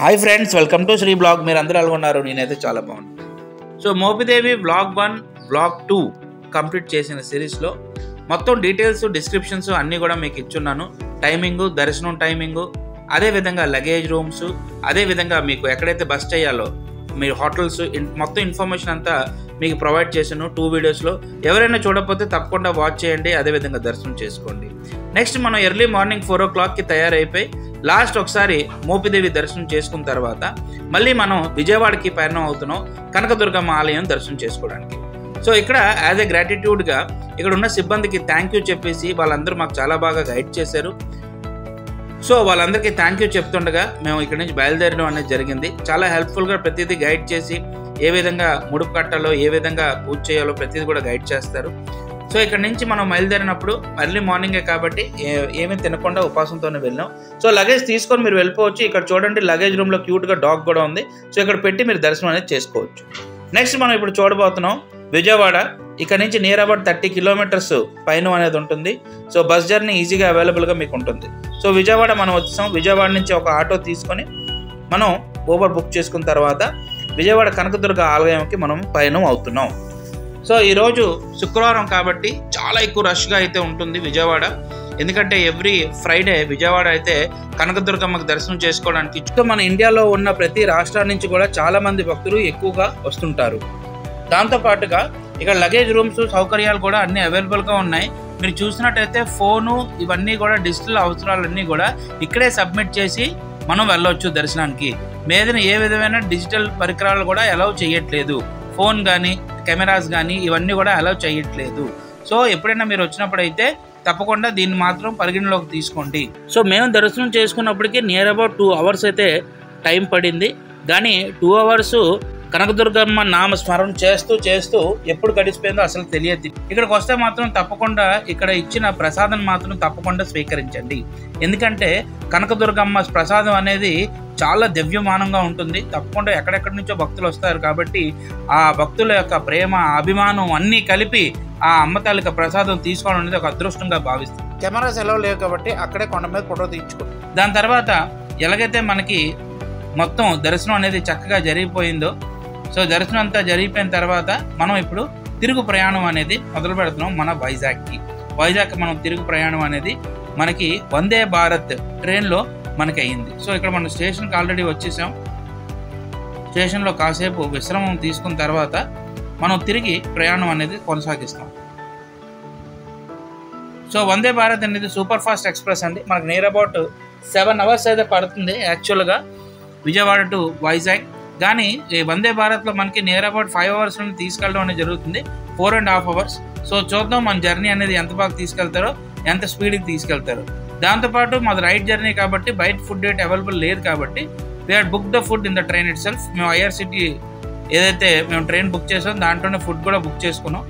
Hi friends, welcome to Sri blog. మీరు అందరూ ఎలాగొన్నారు? నేనైతే చాలా బాగున్నాను. So Mopidevi blog 1 blog 2 complete చేసిన సిరీస్లో మొత్తం డీటెయిల్స్, డిస్క్రిప్షన్స్ అన్నీ కూడా మీకు ఇచ్చున్నాను. టైమింగు, దర్శనం టైమింగు, అదేవిధంగా లగేజ్ రూమ్స్, అదేవిధంగా మీకు ఎక్కడైతే బస్ చేయాలో మీరు హోటల్స్, మొత్తం ఇన్ఫర్మేషన్ అంతా మీకు ప్రొవైడ్ చేశాను 2 వీడియోస్లో. ఎవరైనా చూడకపోతే తప్పకుండా వాచ్ చేయండి, అదేవిధంగా దర్శనం చేసుకోండి. నెక్స్ట్ మనం ఎర్లీ మార్నింగ్ 4 o'clockకి తయారైపోయి లాస్ట్ ఒకసారి మోపిదేవి దర్శనం చేసుకున్న తర్వాత మళ్ళీ మనం విజయవాడకి ప్రయాణం అవుతున్నాం కనకదుర్గమ్మ ఆలయం దర్శనం చేసుకోవడానికి. సో ఇక్కడ యాజ్ ఎ గ్రాటిట్యూడ్గా ఇక్కడ ఉన్న సిబ్బందికి థ్యాంక్ యూ చెప్పేసి వాళ్ళందరూ మాకు చాలా బాగా గైడ్ చేశారు. సో వాళ్ళందరికీ థ్యాంక్ యూ చెప్తుండగా మేము ఇక్కడ నుంచి బయలుదేరడం అనేది జరిగింది. చాలా హెల్ప్ఫుల్గా ప్రతిదీ గైడ్ చేసి ఏ విధంగా ముడుపు కట్టాలో, ఏ విధంగా పూజ చేయాలో ప్రతిదీ కూడా గైడ్ చేస్తారు. సో ఇక్కడ నుంచి మనం బయలుదేరినప్పుడు ఎర్లీ మార్నింగే కాబట్టి ఏమీ తినకుండా ఉపాసంతోనే వెళ్ళాం. సో లగేజ్ తీసుకొని మీరు వెళ్ళిపోవచ్చు. ఇక్కడ చూడండి, లగేజ్ రూమ్లో క్యూట్గా డాగ్ కూడా ఉంది. సో ఇక్కడ పెట్టి మీరు దర్శనం అనేది చేసుకోవచ్చు. నెక్స్ట్ మనం ఇప్పుడు చూడబోతున్నాం విజయవాడ. ఇక్కడ నుంచి నియర్ అబౌట్ 30 kilometers పైన అనేది ఉంటుంది. సో బస్ జర్నీ ఈజీగా అవైలబుల్గా మీకు ఉంటుంది. సో విజయవాడ మనం వచ్చాం. విజయవాడ నుంచి ఒక ఆటో తీసుకొని మనం ఊబర్ బుక్ చేసుకున్న తర్వాత విజయవాడ కనకదుర్గ ఆలయంకి మనం పయనం అవుతున్నాం. సో ఈరోజు శుక్రవారం కాబట్టి చాలా ఎక్కువ రష్గా అయితే ఉంటుంది విజయవాడ. ఎందుకంటే ఎవ్రీ ఫ్రైడే విజయవాడ అయితే కనకదుర్గమ్మకి దర్శనం చేసుకోవడానికి మన ఇండియాలో ఉన్న ప్రతి రాష్ట్రాల నుంచి కూడా చాలా మంది భక్తులు ఎక్కువగా వస్తుంటారు. దాంతోపాటుగా ఇక్కడ లగేజ్ రూమ్స్ సౌకర్యాలు కూడా అన్నీ అవైలబుల్గా ఉన్నాయి. మీరు చూసినట్టయితే ఫోను, ఇవన్నీ కూడా డిజిటల్ అవసరాలన్నీ కూడా ఇక్కడే సబ్మిట్ చేసి మనం వెళ్ళవచ్చు దర్శనానికి. మీదన ఏ విధమైన డిజిటల్ పరికరాలు కూడా అలౌ చేయట్లేదు. ఫోన్ కానీ, కెమెరాస్ కానీ ఇవన్నీ కూడా అలౌ చేయట్లేదు. సో ఎప్పుడైనా మీరు వచ్చినప్పుడైతే తప్పకుండా దీన్ని మాత్రం పరిగణలోకి తీసుకోండి. సో మేము దర్శనం చేసుకున్నప్పటికీ నియర్ అబౌట్ 2 hours అయితే టైం పడింది. కానీ 2 hours కనకదుర్గమ్మ నామ స్మరణ చేస్తూ ఎప్పుడు గడిచిపోయిందో అసలు తెలియదు. ఇక్కడికి వస్తే మాత్రం తప్పకుండా ఇక్కడ ఇచ్చిన ప్రసాదం మాత్రం తప్పకుండా స్వీకరించండి. ఎందుకంటే కనకదుర్గమ్మ ప్రసాదం అనేది చాలా దివ్యమానంగా ఉంటుంది. తప్పకుండా ఎక్కడెక్కడి నుంచో భక్తులు వస్తారు కాబట్టి ఆ భక్తుల యొక్క ప్రేమ, అభిమానం అన్నీ కలిపి ఆ అమ్మ తాలూకా ప్రసాదం తీసుకోవడం అనేది ఒక అదృష్టంగా భావిస్తాం. కెమెరాస్ ఎలా లేవు కాబట్టి అక్కడే కొండ మీద ఫోటో తీయించుకోండి. దాని తర్వాత ఎలాగైతే మనకి మొత్తం దర్శనం అనేది చక్కగా జరిగిపోయిందో, సో దర్శనం అంతా జరిగిపోయిన తర్వాత మనం ఇప్పుడు తిరుగు ప్రయాణం అనేది మొదలు పెడుతున్నాం మన వైజాగ్ మనం తిరుగు ప్రయాణం అనేది మనకి వందే భారత్ ట్రైన్లో మనకి అయ్యింది. సో ఇక్కడ మనం స్టేషన్కి ఆల్రెడీ వచ్చేసాం. స్టేషన్లో కాసేపు విశ్రామం తీసుకున్న తర్వాత మనం తిరిగి ప్రయాణం అనేది కొనసాగిస్తాం. సో వందే భారత్ అనేది సూపర్ ఫాస్ట్ ఎక్స్ప్రెస్ అండి. మనకు నియర్ అబౌట్ 7 hours అయితే పడుతుంది యాక్చువల్గా విజయవాడ టు వైజాగ్. కానీ ఈ వందే భారత్లో మనకి నియర్ అబౌట్ 5 hours నుండి తీసుకెళ్ళడం అనేది జరుగుతుంది, 4.5 hours. సో చూద్దాం మన జర్నీ అనేది ఎంత బాగా తీసుకెళ్తారో, ఎంత స్పీడ్కి తీసుకెళ్తారో. దాంతోపాటు మాది రైట్ జర్నీ కాబట్టి బయట ఫుడ్ డేట్ అవైలబుల్ లేదు కాబట్టి we had book the food in the train it self. మేము ఐఆర్సిటీ ఏదైతే మేము ట్రైన్ బుక్ చేసాం దాంట్లోనే ఫుడ్ కూడా బుక్ చేసుకున్నాం.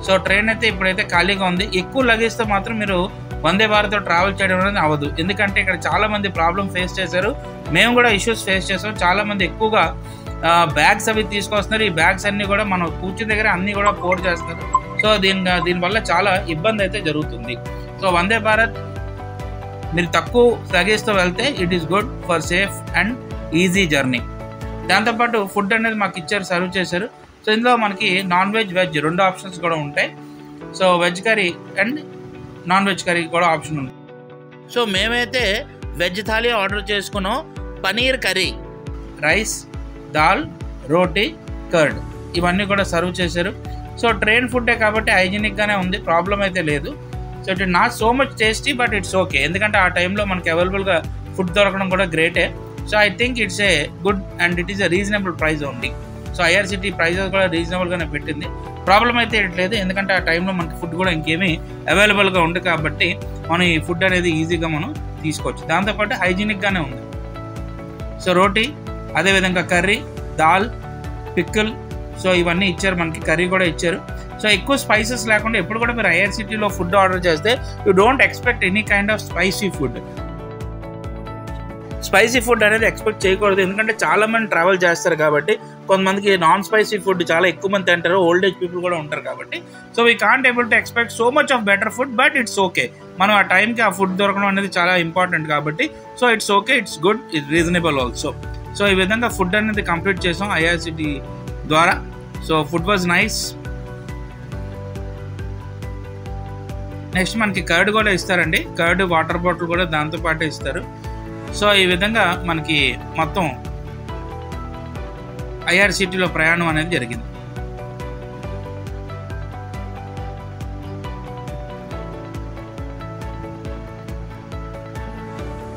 సో ట్రైన్ అయితే ఇప్పుడైతే ఖాళీగా ఉంది. ఎక్కువ లగేజ్తో మాత్రం మీరు వందే భారత్తో ట్రావెల్ చేయడం అనేది అవ్వదు. ఎందుకంటే ఇక్కడ చాలామంది ప్రాబ్లం ఫేస్ చేశారు, మేము కూడా ఇష్యూస్ ఫేస్ చేసాం. చాలామంది ఎక్కువగా బ్యాగ్స్ అవి తీసుకొస్తున్నారు. ఈ బ్యాగ్స్ అన్నీ కూడా మనం కూర్చుని దగ్గర అన్నీ కూడా పోర్ చేస్తారు. సో దీనివల్ల చాలా ఇబ్బంది అయితే జరుగుతుంది. సో వందే భారత్ మీరు తక్కువ లగేజ్తో వెళ్తే it is good for safe and easy journey. దాంతోపాటు ఫుడ్ అనేది మాకు ఇచ్చారు, సర్వ్ చేశారు. సో ఇందులో మనకి నాన్ వెజ్, వెజ్ 2 ఆప్షన్స్ కూడా ఉంటాయి. So veg curry and non veg curry కూడా ఆప్షన్ ఉంది. సో మేమైతే వెజ్ థాలీ ఆర్డర్ చేసుకున్నాం. పనీర్ కర్రీ, రైస్, దాల్, రోటీ, కర్డ్ ఇవన్నీ కూడా సర్వ్ చేశారు. సో ట్రైన్ ఫుడ్డే కాబట్టి హైజీనిక్గానే ఉంది, ప్రాబ్లం అయితే లేదు. So it is not so much tasty but it's okay. ఎందుకంటే ఆ టైంలో మనకి అవైలబుల్గా ఫుడ్ దొరకడం కూడా గ్రేటే. So I think it's a good and it is a reasonable price only. So IRCT prices కూడా రీజనబుల్గానే పెట్టింది, ప్రాబ్లం అయితే లేదు. ఎందుకంటే ఆ టైంలో మనకి ఫుడ్ కూడా ఇంకేమీ అవైలబుల్గా ఉంది కాబట్టి మనం ఈ ఫుడ్ అనేది ఈజీగా మనం తీసుకోవచ్చు. దాంతోపాటు హైజీనిక్గానే ఉంది. సో రోటీ, అదేవిధంగా కర్రీ, దాల్, పిక్కల్, సో ఇవన్నీ ఇచ్చారు. మనకి కర్రీ కూడా ఇచ్చారు. సో ఎక్కువ స్పైసెస్ లేకుండా ఎప్పుడు కూడా మీరు ఐఆర్సిటీలో ఫుడ్ ఆర్డర్ చేస్తే you don't expect any kind of spicy food. Spicy food అనేది ఎక్స్పెక్ట్ చేయకూడదు. ఎందుకంటే చాలా మంది ట్రావెల్ చేస్తారు కాబట్టి కొంతమందికి నాన్ స్పైసీ ఫుడ్ చాలా ఎక్కువ మంది తింటారు, ఓల్డ్ ఏజ్ పీపుల్ కూడా ఉంటారు కాబట్టి. So we can't able to expect so much of better food, but it's okay. మనం ఆ టైంకి ఆ ఫుడ్ దొరకడం అనేది చాలా ఇంపార్టెంట్ కాబట్టి so it's okay, it's good, it's reasonable also. So ఈ విధంగా ఫుడ్ అనేది కంప్లీట్ చేసాం ఐఆర్సిటీ ద్వారా. So food was nice. Next మనకి కర్డ్ కూడా ఇస్తారండి, కర్డ్ వాటర్ బాటిల్ కూడా దాంతోపాటు ఇస్తారు. సో ఈ విధంగా మనకి మొత్తం ఐఆర్సిటీలో ప్రయాణం అనేది జరిగింది.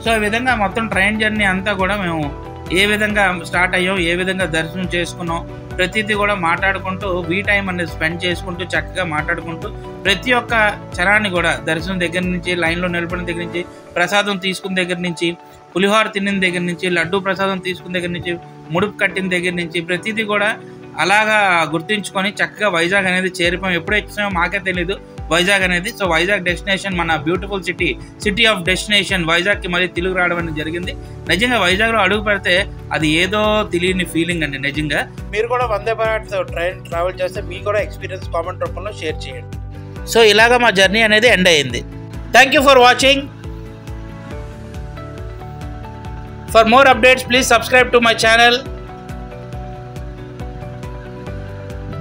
సో ఈ విధంగా మొత్తం ట్రైన్ జర్నీ అంతా కూడా మేము ఏ విధంగా స్టార్ట్ అయ్యాం, ఏ విధంగా దర్శనం చేసుకున్నాం, ప్రతిదీ కూడా మాట్లాడుకుంటూ టైం అనేది స్పెండ్ చేసుకుంటూ చక్కగా మాట్లాడుకుంటూ ప్రతి ఒక్క క్షణాన్ని కూడా దర్శనం దగ్గర నుంచి, లైన్లో నిలబడిన దగ్గర నుంచి, ప్రసాదం తీసుకున్న దగ్గర నుంచి, పులిహోర తిన్న దగ్గర నుంచి, లడ్డూ ప్రసాదం తీసుకున్న దగ్గర నుంచి, ముడుపు కట్టిన దగ్గర నుంచి ప్రతిదీ కూడా అలాగా గుర్తించుకొని చక్కగా వైజాగ్ అనేది చేరిపోయాం. ఎప్పుడు వచ్చామో మాకే తెలీదు వైజాగ్ అనేది. సో వైజాగ్ డెస్టినేషన్, మన బ్యూటిఫుల్ సిటీ ఆఫ్ డెస్టినేషన్ వైజాగ్కి మళ్ళీ తెలుగు రావడం అనేది జరిగింది. నిజంగా వైజాగ్లో అడుగు పెడితే అది ఏదో తెలియని ఫీలింగ్ అండి. నిజంగా మీరు కూడా వందే భారత్ ట్రైన్ ట్రావెల్ చేస్తే మీకు కూడా ఎక్స్పీరియన్స్ కామెంట్ రూపంలో షేర్ చేయండి. సో ఇలాగా మా జర్నీ అనేది ఎండ్ అయ్యింది. Thank you for watching. For more updates please subscribe to my channel.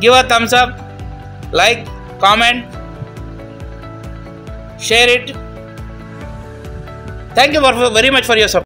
Give a thumbs up, like, comment, share it. Thank you very much for your support.